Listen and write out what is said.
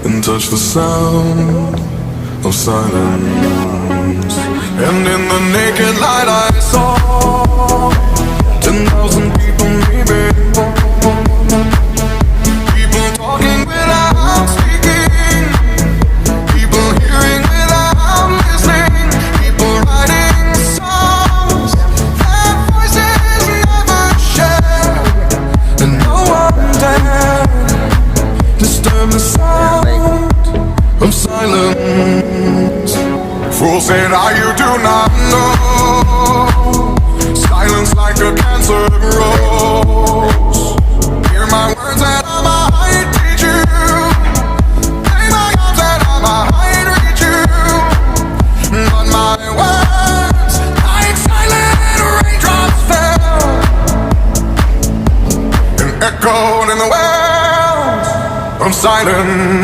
and touch the sound of silence. And in the naked light I saw 10,000 people, maybe. People talking without speaking, people hearing without listening, people writing songs their voices never share, and no one dared disturb the sound of silence. Fool said, you do not know. Silence like a cancer grows. Hear my words and I might teach you. Lay my arms and I might reach you. But my words, like silent raindrops, fell and echoed in the wells of silence.